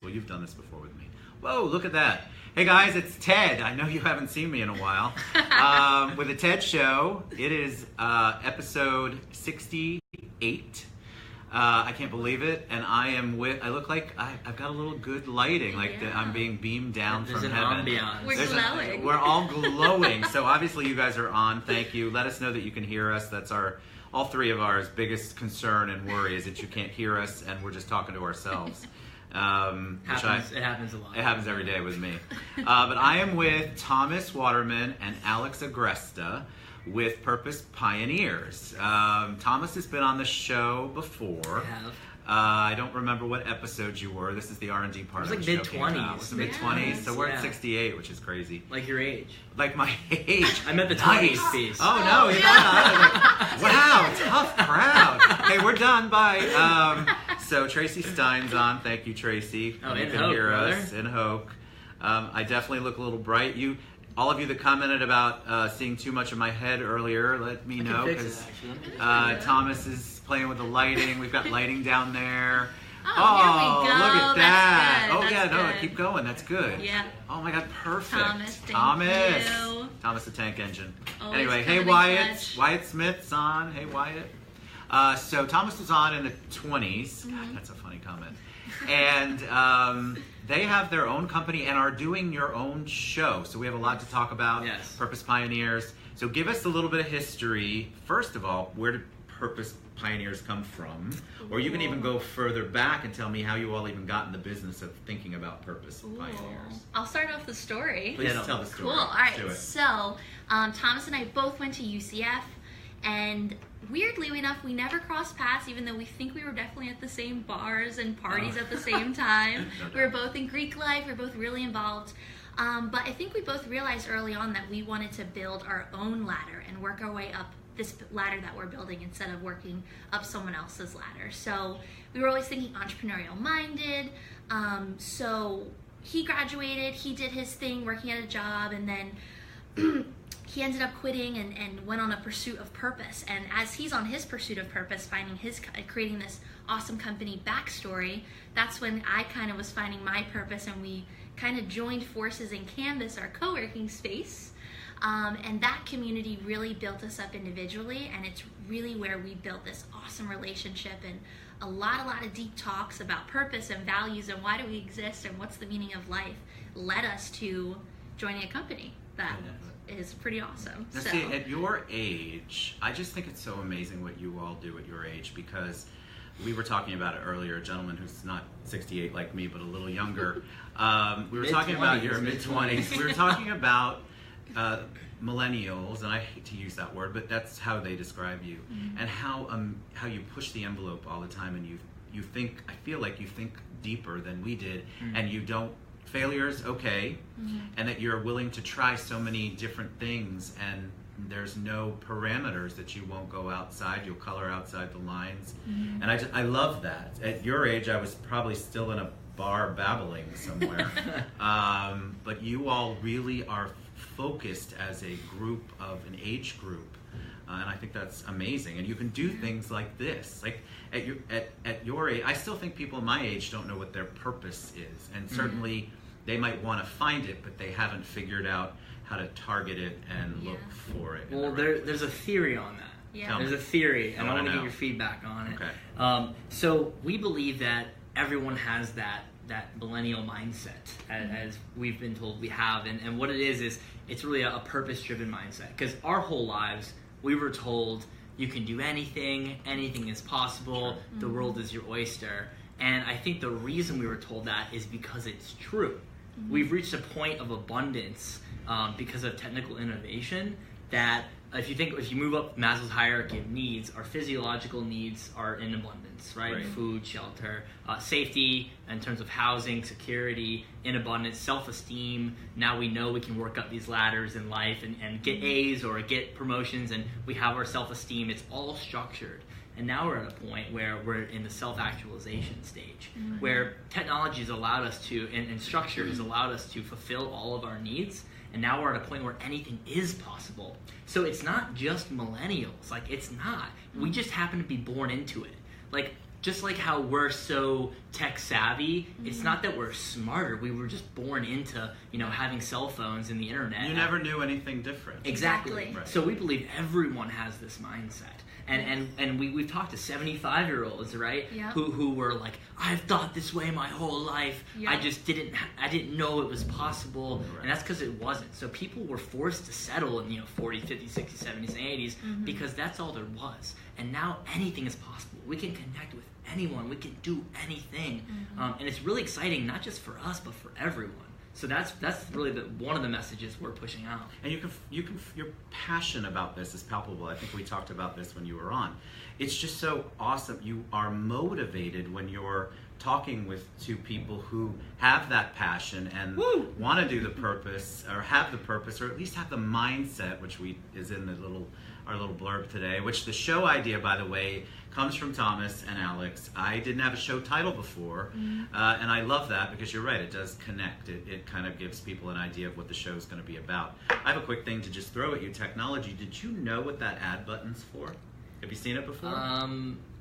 Well, you've done this before with me. Whoa, look at that. Hey guys, it's Ted. I know you haven't seen me in a while. With the Ted Show, it is episode 68. I can't believe it, and I look like I've got a little good lighting, like I'm being beamed down from heaven. Ambiance. We're glowing. We're all glowing, so obviously you guys are on. Thank you. Let us know that you can hear us. That's all three of ours biggest concern and worry is that you can't hear us and we're just talking to ourselves. It happens a lot. It happens every day with me. But I am with Thomas Waterman and Alex Agresta with Purpose Pioneers. Thomas has been on the show before. I have. I don't remember what episode you were. This is the R&D part of the show. It was like mid-20s. It was mid-20s, so we're at 68, which is crazy. Like your age. Like my age. I meant the nice. 20s piece. Oh, no. Yeah. Wow, tough crowd. Okay, we're done. Bye. So Tracy Stein's on. Thank you, Tracy. Oh, you in can Hoke, hear brother. us in Hoke. I definitely look a little bright. All of you that commented about seeing too much of my head earlier, let me know, because Thomas is playing with the lighting. We've got lighting down there. Oh, here we go. Look at that. That's good. No, good. keep going. That's good. Yeah. Oh my God, perfect. Thomas, thank you. Thomas the Tank Engine. Always Anyway, hey coming in Wyatt. clutch. Wyatt Smith's on. Hey Wyatt. So Thomas was on in the 20s. God, that's a funny comment. And they have their own company and are doing your own show. So we have a lot to talk about. Yes. Purpose Pioneers. So give us a little bit of history. First of all, where did Purpose Pioneers come from? Or you can even go further back and tell me how you all even got in the business of thinking about Purpose Pioneers. I'll start off the story. Please tell the story. Cool. All right. Do it. So Thomas and I both went to UCF, and weirdly enough, we never crossed paths, even though we think we were definitely at the same bars and parties at the same time. We were both in Greek life. We were both really involved. But I think we both realized early on that we wanted to build our own ladder and work our way up this ladder that we're building instead of working up someone else's ladder. So we were always thinking entrepreneurial minded. So he graduated, he did his thing working at a job, and then he ended up quitting and went on a pursuit of purpose. And as he's on his pursuit of purpose, creating this awesome company backstory, that's when I kind of was finding my purpose, and we kind of joined forces in Canvas, our co-working space. And that community really built us up individually, and it's really where we built this awesome relationship and a lot of deep talks about purpose and values and why do we exist and what's the meaning of life led us to joining a company that is pretty awesome. Now, see, at your age, I just think it's so amazing what you all do at your age, because we were talking about it earlier, a gentleman who's not 68 like me, but a little younger. We were talking about your mid-20s. We were talking about millennials, and I hate to use that word, but that's how they describe you, and how you push the envelope all the time, and you think, I feel like you think deeper than we did, and you don't, failure's okay, and that you're willing to try so many different things, and there's no parameters that you won't go outside, you'll color outside the lines, and I love that. At your age, I was probably still in a bar babbling somewhere, but you all really are focused as a group of an age group, and I think that's amazing. And you can do things like this. Like at your age, I still think people my age don't know what their purpose is, and certainly they might want to find it, but they haven't figured out how to target it and look for it. Well, there's a theory on that. Yeah. There's a theory, and I want to know. get your feedback on it. Okay. So we believe that everyone has that millennial mindset, as we've been told we have, and what it is it's really a purpose-driven mindset, because our whole lives we were told you can do anything is possible, the world is your oyster, and I think the reason we were told that is because it's true. We've reached a point of abundance because of technical innovation that if you move up Maslow's hierarchy of needs, our physiological needs are in abundance, right? Food, shelter, safety in terms of housing, security, in abundance, self-esteem. Now we know we can work up these ladders in life and get A's or get promotions, and we have our self-esteem. It's all structured. And now we're at a point where we're in the self-actualization stage, where technology has allowed us to, and structure has allowed us to fulfill all of our needs. And now we're at a point where anything is possible. So it's not just millennials. Like, it's not. We just happen to be born into it. Like, just like how we're so tech savvy, it's not that we're smarter. We were just born into, having cell phones and the internet. You never knew anything different. Exactly. Right. So we believe everyone has this mindset. And we've talked to 75-year-olds, right? Yeah. Who were like, I've thought this way my whole life. Yeah. I just didn't know it was possible. Right. And that's because it wasn't. So people were forced to settle in 40s, 50s, 60s, 70s, and 80s because that's all there was. And now anything is possible. We can connect with anyone. We can do anything. And it's really exciting, not just for us, but for everyone. So that's really one of the messages we're pushing out. And your passion about this is palpable. I think we talked about this when you were on. It's just so awesome. You are motivated when you're talking with two people who have that passion and want to do the purpose, or have the purpose, or at least have the mindset, which is in our little blurb today. Which the show idea, by the way, comes from Thomas and Alex. I didn't have a show title before, and I love that because you're right, it does connect. It kind of gives people an idea of what the show is going to be about. I have a quick thing to just throw at you, technology. Did you know what that add button's for? Have you seen it before?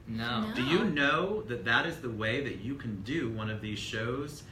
No. Do you know that is the way that you can do one of these shows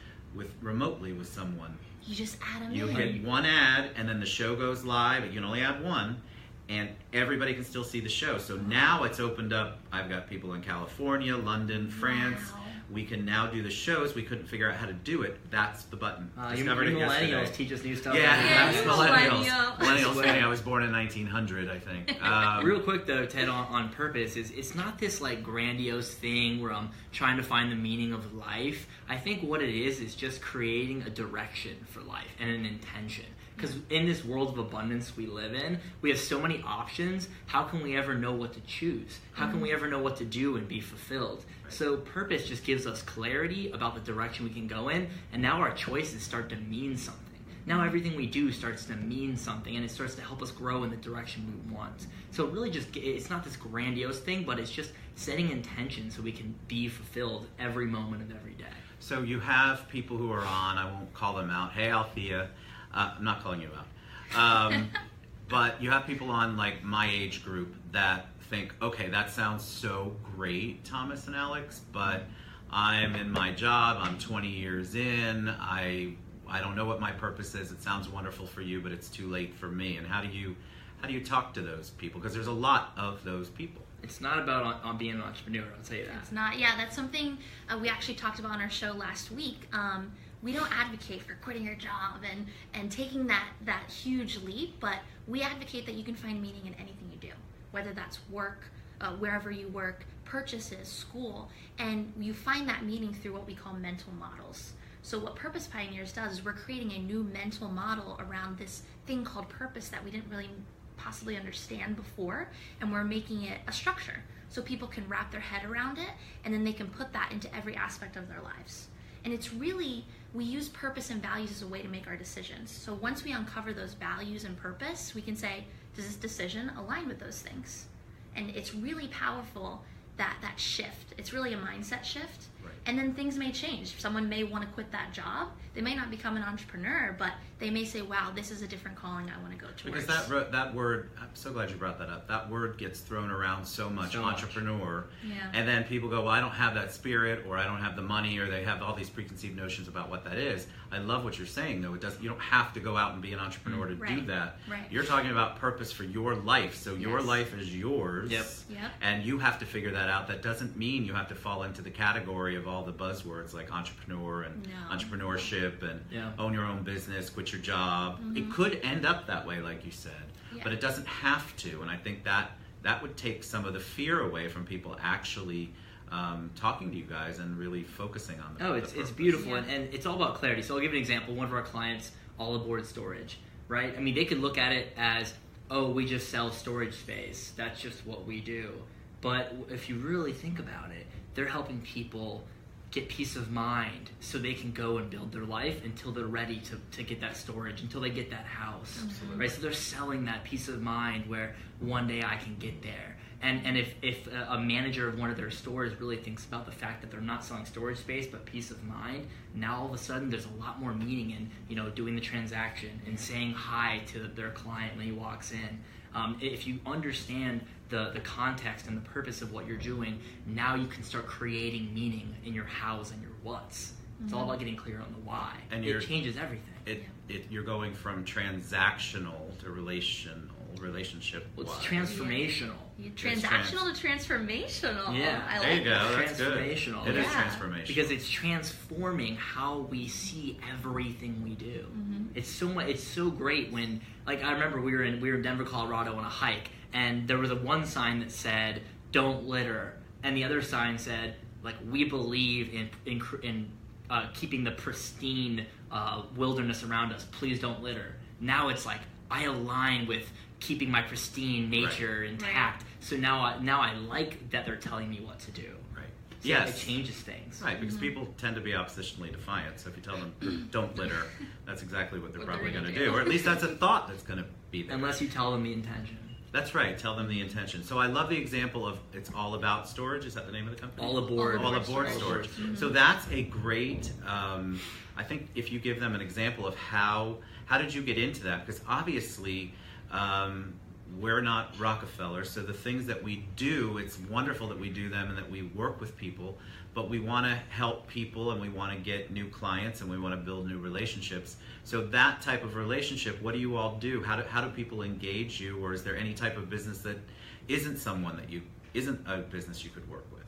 remotely with someone? You just add them You in. hit one ad, and then the show goes live. You can only add one, and everybody can still see the show. So now it's opened up. I've got people in California, London, France. Wow. We can now do the shows. We couldn't figure out how to do it. That's the button. You Discovered it yesterday. millennials teach us new stuff. Yeah, that's millennials. millennial. Millennials. I was born in 1900, I think. Real quick though, Ted, on purpose, it's not this like grandiose thing where I'm trying to find the meaning of life. I think what it is just creating a direction for life and an intention. Because in this world of abundance we live in, we have so many options. How can we ever know what to choose? How can we ever know what to do and be fulfilled? Right. So purpose just gives us clarity about the direction we can go in, and now our choices start to mean something. Now everything we do starts to mean something, and it starts to help us grow in the direction we want. So it really it's not this grandiose thing, but it's just setting intention so we can be fulfilled every moment of every day. So you have people who are on, I won't call them out. Hey, Althea. I'm not calling you out. But you have people on like my age group that think, okay, that sounds so great, Thomas and Alex, but I'm in my job, I'm 20 years in, I don't know what my purpose is. It sounds wonderful for you, but it's too late for me. And how do you talk to those people? Because there's a lot of those people. It's not about on being an entrepreneur, I'll tell you that. It's not. Yeah, that's something we actually talked about on our show last week. We don't advocate for quitting your job and taking that huge leap, but we advocate that you can find meaning in anything you do, whether that's work, wherever you work, purchases, school, and you find that meaning through what we call mental models. So what Purpose Pioneers does is we're creating a new mental model around this thing called purpose that we didn't really possibly understand before, and we're making it a structure so people can wrap their head around it, and then they can put that into every aspect of their lives. And it's really, we use purpose and values as a way to make our decisions. So once we uncover those values and purpose, we can say, does this decision align with those things? And it's really powerful, that shift. It's really a mindset shift. Right. And then things may change. Someone may want to quit that job. They may not become an entrepreneur, but they may say, wow, this is a different calling I want to go towards. Because that word, I'm so glad you brought that up. That word gets thrown around so much, entrepreneur. Yeah. And then people go, well, I don't have that spirit, or I don't have the money, or they have all these preconceived notions about what that is. I love what you're saying, though. You don't have to go out and be an entrepreneur to do that. Right. You're talking about purpose for your life. So your life is yours. Yep. And you have to figure that out. That doesn't mean you have to fall into the category of all the buzzwords like entrepreneur and entrepreneurship and own your own business, quit your job. It could end up that way, like you said, but it doesn't have to. And I think that would take some of the fear away from people actually talking to you guys and really focusing on the it's beautiful, and it's all about clarity. So I'll give you an example. One of our clients, All Aboard Storage, right? I mean, they could look at it as, oh, we just sell storage space. That's just what we do. But if you really think about it, they're helping people get peace of mind so they can go and build their life until they're ready to get that storage, until they get that house. Absolutely. Right? So they're selling that peace of mind where one day I can get there. And if a manager of one of their stores really thinks about the fact that they're not selling storage space but peace of mind, now all of a sudden there's a lot more meaning in doing the transaction and saying hi to their client when he walks in. If you understand the context and the purpose of what you're doing, now you can start creating meaning in your hows and your whats. It's all about getting clear on the why. And it changes everything. You're going from transactional to relationship. Well, it's transformational. Transactional to transformational. Yeah, there you go. That's transformational. Good. It is transformational because it's transforming how we see everything we do. It's so much. It's so great when, like, I remember we were in Denver, Colorado on a hike, and there was one sign that said "Don't litter," and the other sign said, like, "We believe in keeping the pristine wilderness around us. Please don't litter." Now it's like I align with keeping my pristine nature intact. Right. So now I like that they're telling me what to do. Right. So it changes things. Right, because people tend to be oppositionally defiant. So if you tell them don't litter, that's exactly what they're probably going to do. Or at least that's a thought that's going to be there. Unless you tell them the intention. That's right. Tell them the intention. So I love the example of it's all about storage. Is that the name of the company? All Aboard. All Aboard Storage. So that's a great. I think if you give them an example of how did you get into that? Because obviously we're not Rockefeller. So the things that we do, it's wonderful that we do them and that we work with people. But we want to help people and we want to get new clients and we want to build new relationships. So that type of relationship, what do you all do? How do people engage you, or is there any type of business that isn't a business you could work with?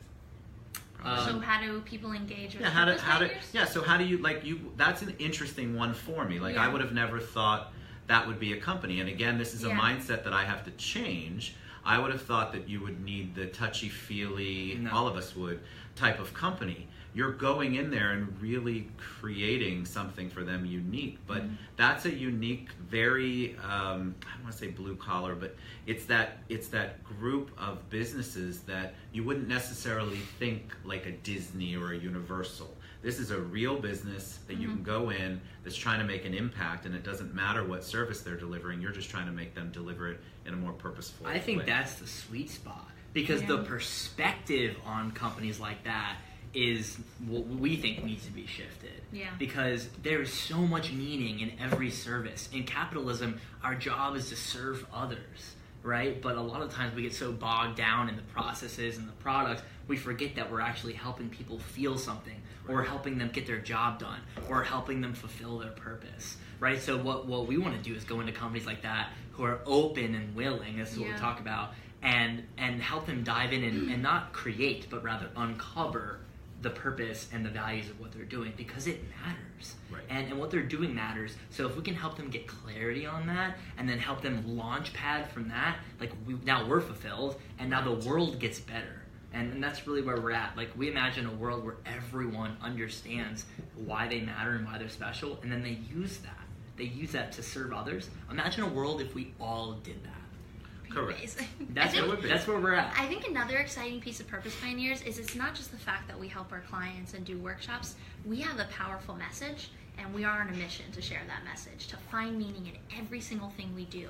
So how do people engage with So how do you that's an interesting one for me. Like I would have never thought that would be a company. And again, this is a mindset that I have to change. I would have thought that you would need the touchy-feely, all of us would, type of company. You're going in there and really creating something for them unique. But that's a unique, very, I don't want to say blue collar, but it's that group of businesses that you wouldn't necessarily think like a Disney or a Universal. This is a real business that you can go in that's trying to make an impact, and it doesn't matter what service they're delivering. You're just trying to make them deliver it in a more purposeful way. I think that's the sweet spot, because the perspective on companies like that is what we think needs to be shifted. Yeah. Because there is so much meaning in every service. In capitalism, our job is to serve others, right? But a lot of times we get so bogged down in the processes and the products, we forget that we're actually helping people feel something, or helping them get their job done, or helping them fulfill their purpose, right? So what we want to do is go into companies like that who are open and willing, this is what we talk about, and help them dive in and not create, but rather uncover the purpose and the values of what they're doing, because it matters. Right. And what they're doing matters. So if we can help them get clarity on that, and then help them launch pad from that, like now we're fulfilled, and now the world gets better. And that's really where we're at. Like, we imagine a world where everyone understands why they matter and why they're special, and then they use that. They use that to serve others. Imagine a world if we all did that. Correct. That's where we're at. I think another exciting piece of Purpose Pioneers is it's not just the fact that we help our clients and do workshops. We have a powerful message, and we are on a mission to share that message, to find meaning in every single thing we do.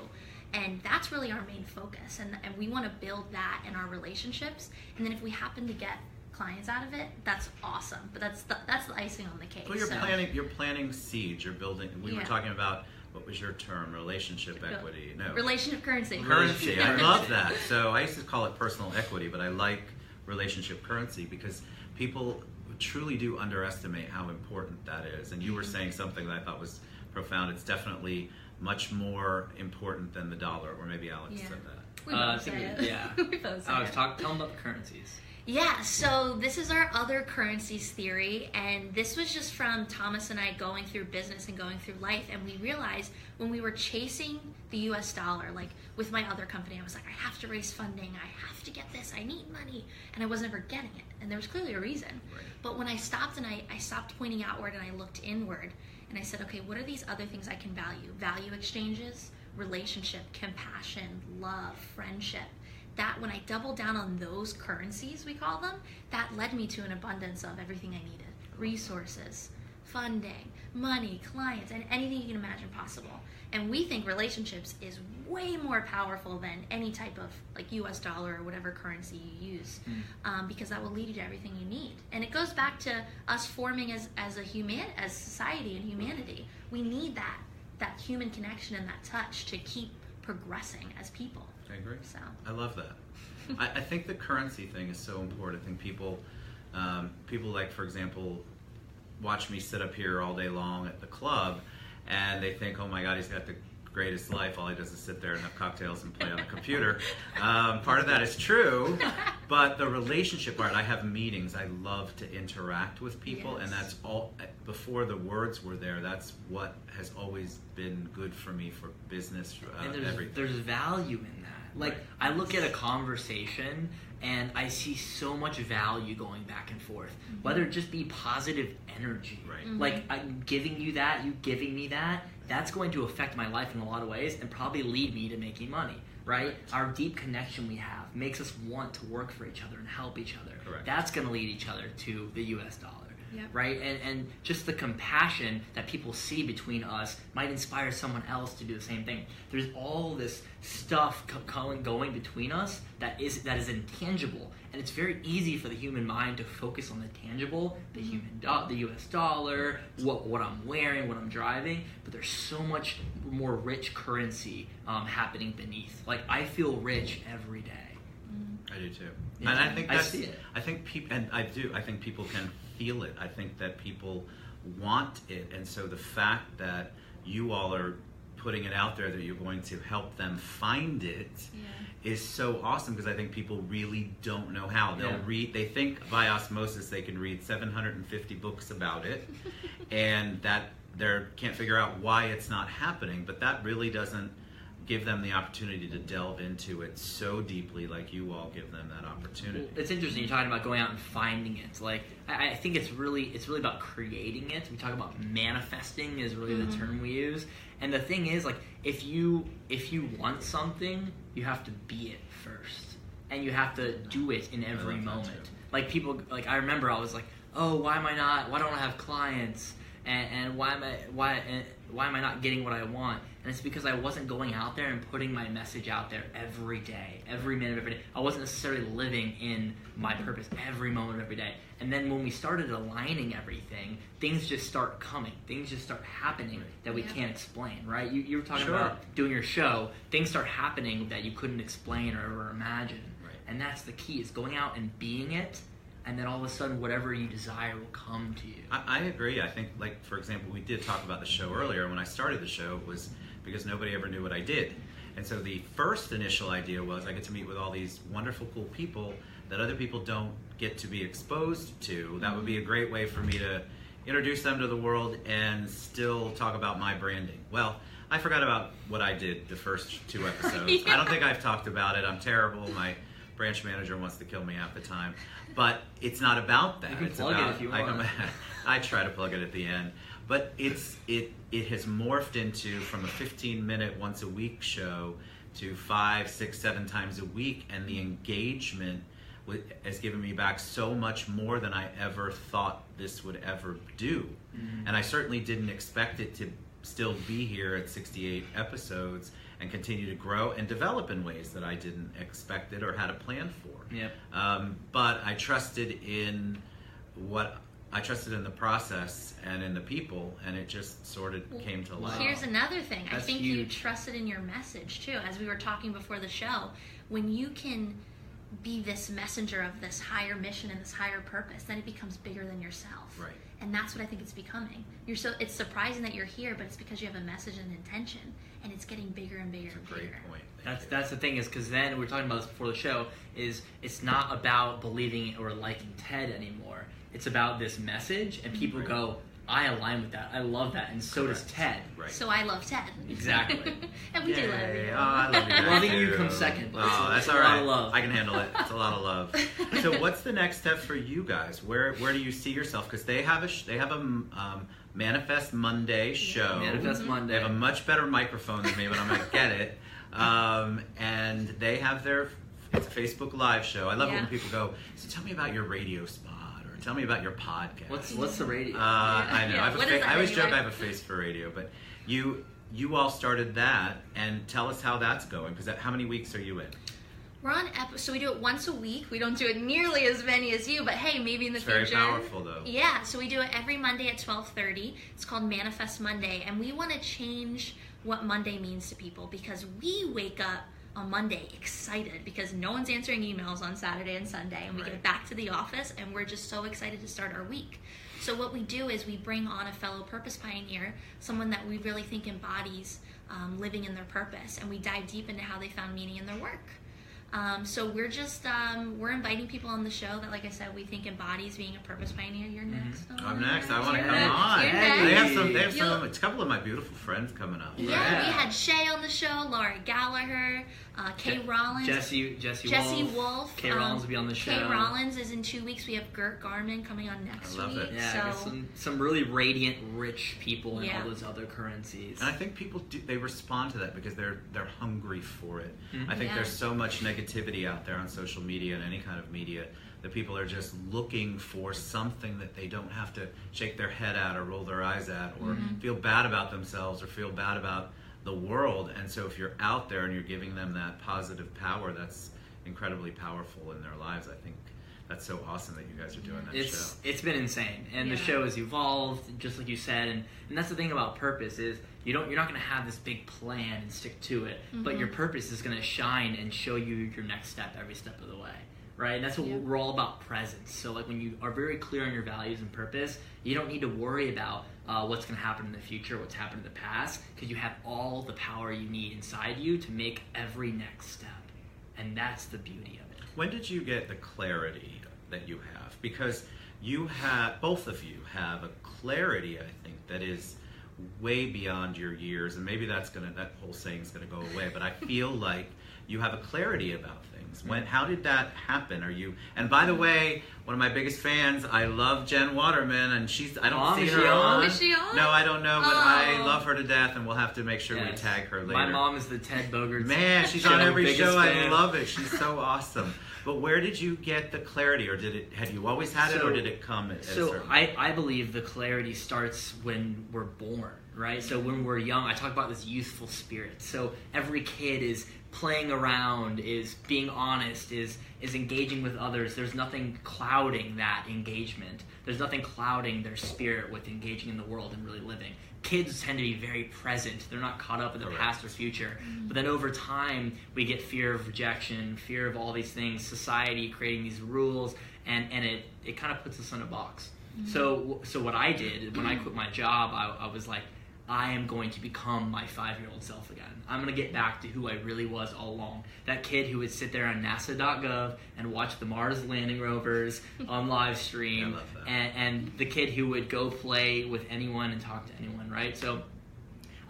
And that's really our main focus. And we want to build that in our relationships. And then if we happen to get clients out of it, that's awesome. But that's the icing on the cake. Well, you're planting seeds. You're building. We were talking about, what was your term? Relationship equity. No. Relationship currency. Currency. I love that. So I used to call it personal equity, but I like relationship currency because people truly do underestimate how important that is. And you were saying something that I thought was profound. It's definitely much more important than the dollar, or maybe Alex said that. We both say it. Yeah. We both say it. Tell them about the currencies. Yeah, so this is our other currencies theory, and this was just from Thomas and I going through business and going through life, and we realized when we were chasing the US dollar, like with my other company, I was like, I have to raise funding, I have to get this, I need money, and I wasn't ever getting it, and there was clearly a reason. Right. But when I stopped and I stopped pointing outward and I looked inward, and I said, okay, what are these other things I can value? Value exchanges, relationship, compassion, love, friendship. That when I doubled down on those currencies, we call them, that led me to an abundance of everything I needed. Resources, funding, money, clients, and anything you can imagine possible. And we think relationships is way more powerful than any type of like US dollar or whatever currency you use, because that will lead you to everything you need. And it goes back to us forming as society and humanity. We need that human connection and that touch to keep progressing as people. I agree. So I love that. I think the currency thing is so important. I think people like, for example, watch me sit up here all day long at the club, and they think, oh my God, he's got the greatest life. All he does is sit there and have cocktails and play on the computer. Part of that is true, but the relationship part, I have meetings. I love to interact with people, Yes. and that's all. Before the words were there, that's what has always been good for me for business, And everything. there's value in that. Like, Right. I look at a conversation and I see so much value going back and forth. Whether it just be positive energy. Right. Mhm. Like, I'm giving you that, you giving me that, that's going to affect my life in a lot of ways and probably lead me to making money, right? Our deep connection we have makes us want to work for each other and help each other. Correct. That's going to lead each other to the US dollar. Yep. Right? And just the compassion that people see between us might inspire someone else to do the same thing. There's all this stuff going between us that is intangible, and it's very easy for the human mind to focus on the tangible, the the US dollar, what I'm wearing, what I'm driving, but there's so much more rich currency happening beneath. Like, I feel rich every day. I do too, Yeah, and I think I that's, see it. I think people, and I do. I think people can feel it. I think that people want it, and so the fact that you all are putting it out there that you're going to help them find it is so awesome, because I think people really don't know how. They'll Yeah. read. They think by osmosis they can read 750 books about it, and that they can't figure out why it's not happening. But that really doesn't give them the opportunity to delve into it so deeply, like you all give them that opportunity. It's interesting you're talking about going out and finding it. Like, I think it's really about creating it. We talk about manifesting is really the term we use. And the thing is, like, if you want something, you have to be it first, and you have to do it in every love that moment. too. Like, people, like, I remember I was like, oh, why don't I have clients? And why am I not getting what I want? And it's because I wasn't going out there and putting my message out there every day, every minute of every day. I wasn't necessarily living in my purpose every moment of every day. And then when we started aligning everything, things just start coming. Things just start happening that we can't explain, right? You were talking Sure. about doing your show. Things start happening that you couldn't explain or ever imagine. Right. And that's the key, is going out and being it. And then all of a sudden, whatever you desire will come to you. I agree. I think, like, for example, we did talk about the show earlier. When I started the show, it was because nobody ever knew what I did. And so the first initial idea was I get to meet with all these wonderful, cool people that other people don't get to be exposed to. That would be a great way for me to introduce them to the world and still talk about my branding. Well, I forgot about what I did the first 2 episodes. Yeah. I don't think I've talked about it. I'm terrible. My branch manager wants to kill me half the time. But it's not about that. You can it's plug about, it if you want. I try to plug it at the end. But it has morphed into, from a 15-minute once a week show to 5, 6, 7 times a week, and the engagement has given me back so much more than I ever thought this would ever do. And I certainly didn't expect it to still be here at 68 episodes and continue to grow and develop in ways that I didn't expect it or had a plan for. Yep. But I trusted in the process and in the people, and it just sort of came to life. Here's another thing. I That's think huge. you trusted in your message too. As we were talking before the show, when you can be this messenger of this higher mission and this higher purpose, then it becomes bigger than yourself. Right. And that's what I think it's becoming. It's surprising that you're here, but it's because you have a message and intention, and it's getting bigger and bigger That's a and great bigger. point. That's the thing, is because then we were talking about this before the show, is it's not about believing or liking Ted anymore. It's about this message, and people Right. go, I align with that. I love that, and so does Ted. Right. So I love Ted. Exactly. And we do love Yay. you. Oh, I love you guys Loving you too. comes second, but Oh, that's it's a all lot right. of love. I can handle it. It's a lot of love. So, what's the next step for you guys? Where do you see yourself? Because they have a Manifest Monday show. Manifest Monday. They have a much better microphone than me, but I'm gonna get it. And they have it's a Facebook Live show. I love it when people go, so tell me about your radio spot, or tell me about your podcast. What's the radio? I know. Yeah, what is that I always joke anyway? I have a face for radio, but you all started that, and tell us how that's going. Because how many weeks are you in? We're on so we do it once a week. We don't do it nearly as many as you, but hey, maybe in the future. Very powerful, though. Yeah, so we do it every Monday at 12:30. It's called Manifest Monday, and we want to change what Monday means to people, because we wake up on Monday excited because no one's answering emails on Saturday and Sunday, and we get back to the office and we're just so excited to start our week. So what we do is we bring on a fellow purpose pioneer, someone that we really think embodies living in their purpose, and we dive deep into how they found meaning in their work. So we're just we're inviting people on the show that, like I said, we think embodies being a purpose pioneer. You're next. I'm next. I want to You're come on. next. They have some. A couple of my beautiful friends coming up. Yeah, we had Shay on the show, Laura Gallagher, Kay Rollins, Jesse Wolf. Kay Rollins will be on the show. Kay Rollins is in 2 weeks. We have Gert Garman coming on next I love week. it. Yeah, So some really radiant, rich people and Yeah. all those other currencies. And I think people they respond to that because they're hungry for it. Mhm. I think Yeah. there's so much negativity out there on social media and any kind of media that people are just looking for something that they don't have to shake their head at or roll their eyes at or feel bad about themselves or feel bad about the world. And so if you're out there and you're giving them that positive power, that's incredibly powerful in their lives. I think that's so awesome that you guys are doing that show. It's been insane, and the Yeah. show has evolved, just like you said, and that's the thing about purpose is you're not going to have this big plan and stick to it, but your purpose is going to shine and show you your next step every step of the way, right? And that's what we're all about, presence. So like when you are very clear on your values and purpose, you don't need to worry about what's going to happen in the future, what's happened in the past, because you have all the power you need inside you to make every next step, and that's the beauty of it. When did you get the clarity that you have? Because both of you have a clarity, I think, that is way beyond your years, and maybe that whole saying's gonna go away, but I feel like you have a clarity about things. How did that happen? And by the way, one of my biggest fans, I love Jen Waterman, and I don't see her on. Is she on? No, I don't know, but I love her to death, and we'll have to make sure we tag her later. My mom is the Ted Bogert. Man, she's on every biggest show. fan. I love it. She's so awesome. But where did you get the clarity, or had you always had it, or did it come at a certain I believe the clarity starts when we're born, right? So when we're young, I talk about this youthful spirit. So every kid is playing around, is being honest, is engaging with others. There's nothing clouding that engagement. There's nothing clouding their spirit with engaging in the world and really living. Kids tend to be very present. They're not caught up in the past or future. But then over time, we get fear of rejection, fear of all these things, society creating these rules, and it kind of puts us in a box. So what I did, when I quit my job, I was like, I am going to become my 5-year-old self again. I'm going to get back to who I really was all along. That kid who would sit there on NASA.gov and watch the Mars landing rovers on live stream. I love that. And the kid who would go play with anyone and talk to anyone, right? So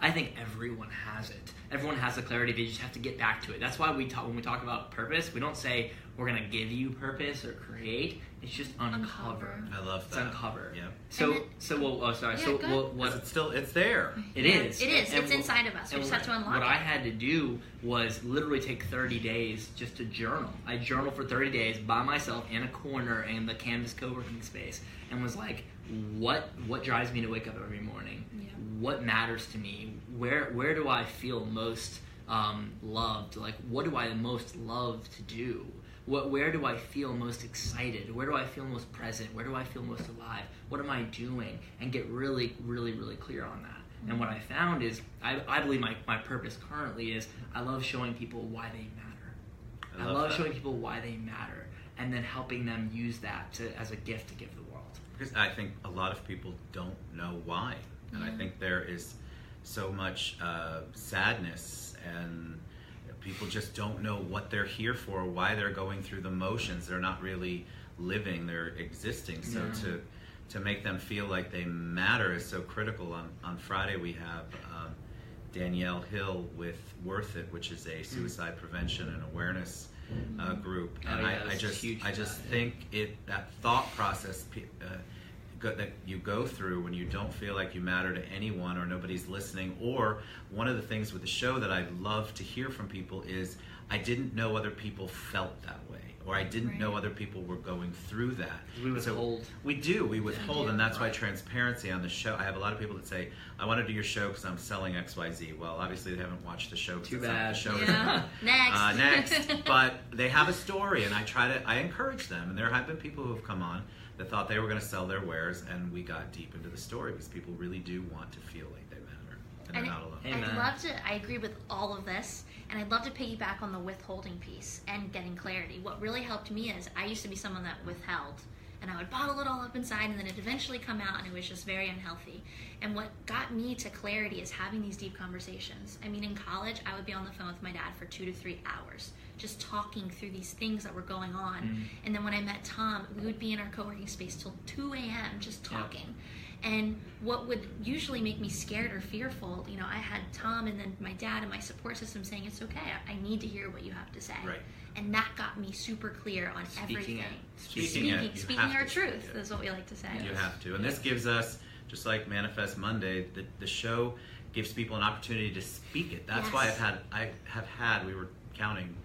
I think everyone has it. Everyone has the clarity. They just have to get back to it. That's why when we talk about purpose, we don't say we're going to give you purpose or create. It's just uncover. I love It's that. uncover. Yeah. It's there. It is. It is. And It's inside of us. We just have to unlock what it. I had to do was literally take 30 days just to journal. I journaled for 30 days by myself in a corner in the Canvas co-working space and was like, what drives me to wake up every morning? Yeah. What matters to me? Where do I feel most loved? Like, what do I most love to do? Where do I feel most excited? Where do I feel most present? Where do I feel most alive? What am I doing? And get really, really, really clear on that. Mm-hmm. And what I found is, I believe my purpose currently is, I love showing people why they matter. I love showing people why they matter, and then helping them use that as a gift to give the world. Because I think a lot of people don't know why. And I think there is so much sadness, and people just don't know what they're here for, why they're going through the motions. They're not really living, they're existing. So to make them feel like they matter is so critical. On Friday we have Danielle Hill with Worth It, which is a suicide prevention and awareness group. And I just think that thought process that you go through when you don't feel like you matter to anyone or nobody's listening. Or one of the things with the show that I love to hear from people is, I didn't know other people felt that way, or I didn't know other people were going through that. We withhold. We withhold, and that's why transparency on the show. I have a lot of people that say, I want to do your show because I'm selling XYZ. Well, obviously they haven't watched the show. Too bad. The show Next. But they have a story, and I encourage them. And there have been people who have come on that thought they were going to sell their wares, and we got deep into the story because people really do want to feel like they matter. and they're not alone. Amen. I agree with all of this, and I'd love to piggyback on the withholding piece and getting clarity. What really helped me is I used to be someone that withheld, and I would bottle it all up inside, and then it'd eventually come out, and it was just very unhealthy. And what got me to clarity is having these deep conversations. I mean, in college, I would be on the phone with my dad for 2 to 3 hours, just talking through these things that were going on. And then when I met Tom, we would be in our co-working space till 2 a.m. just talking. And what would usually make me scared or fearful, you know, I had Tom and then my dad and my support system saying, it's okay, I need to hear what you have to say. Right. And that got me super clear on everything. Speaking our truth is what we like to say. You have to. And this gives us, just like Manifest Monday, the show gives people an opportunity to speak it. That's why I have had, we were counting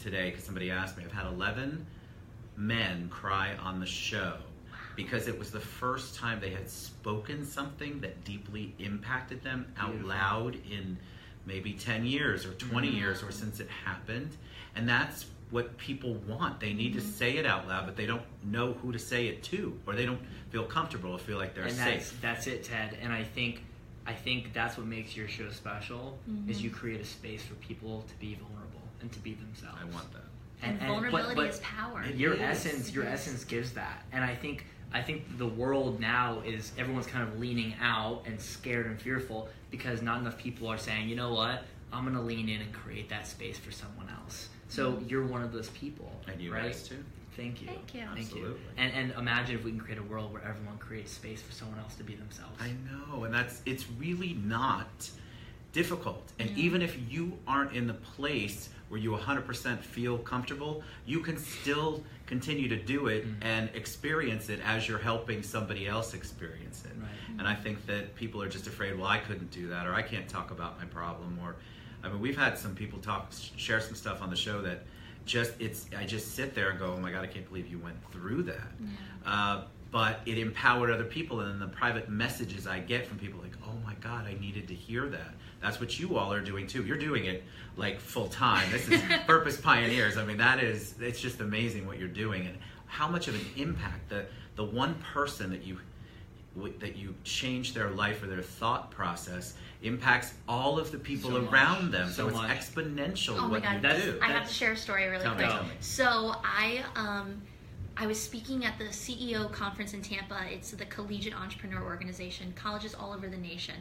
today because somebody asked me, I've had 11 men cry on the show because it was the first time they had spoken something that deeply impacted them out loud in maybe 10 years or 20 years or since it happened. And that's what people want. They need to say it out loud, but they don't know who to say it to, or they don't feel comfortable or feel like they're safe. That's it, Ted. And I think that's what makes your show special is you create a space for people to be vulnerable and to be themselves. I want that. And vulnerability is power. Your essence gives that. And I think the world now is everyone's kind of leaning out and scared and fearful because not enough people are saying, you know what, I'm going to lean in and create that space for someone else. So you're one of those people, and you right? guys too. Thank you. Absolutely. And imagine if we can create a world where everyone creates space for someone else to be themselves. I know, and it's really not difficult. And even if you aren't in the place where you 100% feel comfortable, you can still continue to do it and experience it as you're helping somebody else experience it. Right. And I think that people are just afraid, well, I couldn't do that, or I can't talk about my problem, or I mean, we've had some people share some stuff on the show that I just sit there and go, oh my God, I can't believe you went through that. But it empowered other people, and then the private messages I get from people like, oh my God, I needed to hear that. That's what you all are doing too. You're doing it like full time. This is Purpose Pioneers. I mean, it's just amazing what you're doing and how much of an impact the one person that you change their life or their thought process impacts all of the people around them. So it's exponential what you do. I have to share a story really quick. Tell me. So I was speaking at the CEO conference in Tampa. It's the Collegiate Entrepreneur Organization, colleges all over the nation.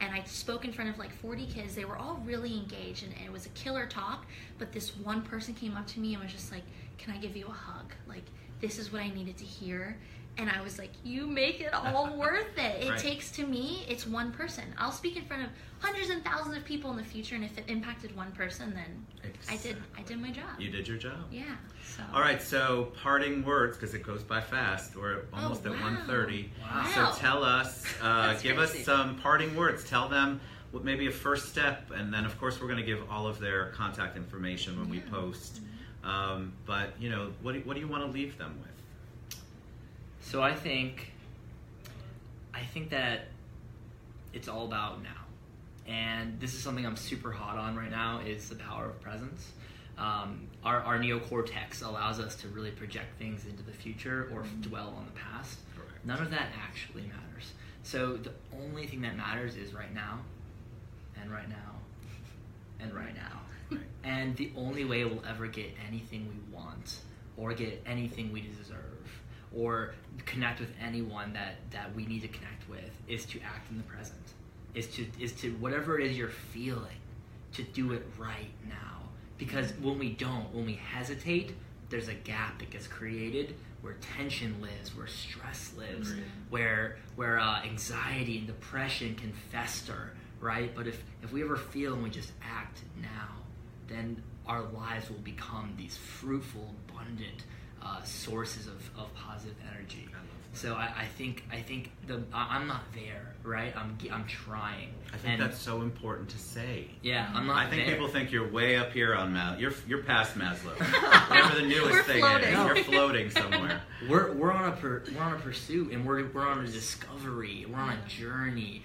And I spoke in front of like 40 kids. They were all really engaged, and it was a killer talk. But this one person came up to me and was just like, can I give you a hug? Like, this is what I needed to hear. And I was like, you make it all worth it. It takes, to me, it's one person. I'll speak in front of hundreds and thousands of people in the future, and if it impacted one person, then I did my job. You did your job. Yeah. So. All right, so parting words, because it goes by fast. We're almost at 1:30. Wow. So tell us, give us some parting words. Tell them what maybe a first step, and then of course we're going to give all of their contact information when we post. But you know, what do you want to leave them with? So I think that it's all about now. And this is something I'm super hot on right now, is the power of presence. Our neocortex allows us to really project things into the future or dwell on the past. Correct. None of that actually matters. So the only thing that matters is right now, and right now, and right now. Right. And the only way we'll ever get anything we want or get anything we deserve or connect with anyone that we need to connect with is to act in the present. Is to whatever it is you're feeling, to do it right now. Because when we hesitate, there's a gap that gets created where tension lives, where stress lives, where anxiety and depression can fester, right? But if we ever feel and we just act now, then our lives will become these fruitful, abundant sources of positive energy. So I think I'm not there, right? I'm trying. I think that's so important to say. Yeah, I'm not. I think there. people think you're way up here on Maslow. You're past Maslow. Whatever the newest thing is, you're floating somewhere. We're on a pursuit, and we're on a discovery. We're on a journey.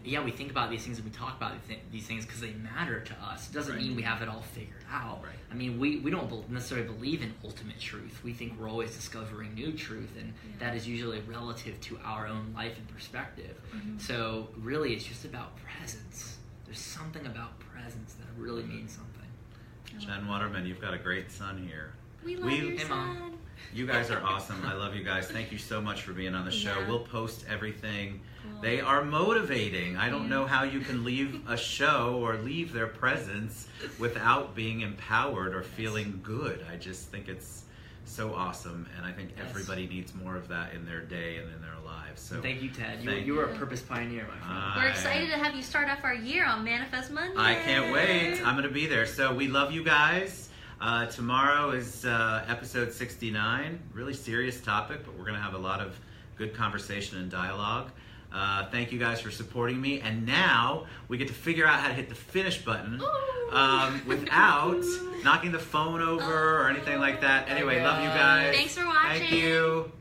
We think about these things and we talk about these things because they matter to us. It doesn't mean we have it all figured out. Right. I mean, we don't necessarily believe in ultimate truth. We think we're always discovering new truth, and that is usually relative to our own life and perspective. So really, it's just about presence. there's something about presence that really means something. Jen Waterman, you've got a great son here. We love your Hey, son. Mom. You guys are awesome. I love you guys. Thank you so much for being on the show. Yeah. We'll post everything. Cool. They are motivating. I don't know how you can leave a show or leave their presence without being empowered or feeling good. I just think it's so awesome, and I think everybody needs more of that in their day and in their lives. So Thank you, Ted. Thank You were a purpose pioneer, my friend. We're excited to have you start off our year on Manifest Monday. I can't wait. I'm going to be there. So we love you guys. Tomorrow is episode 69. Really serious topic, but we're going to have a lot of good conversation and dialogue. Thank you guys for supporting me. And now we get to figure out how to hit the finish button without knocking the phone over or anything like that. Anyway, love you guys. Thanks for watching. Thank you.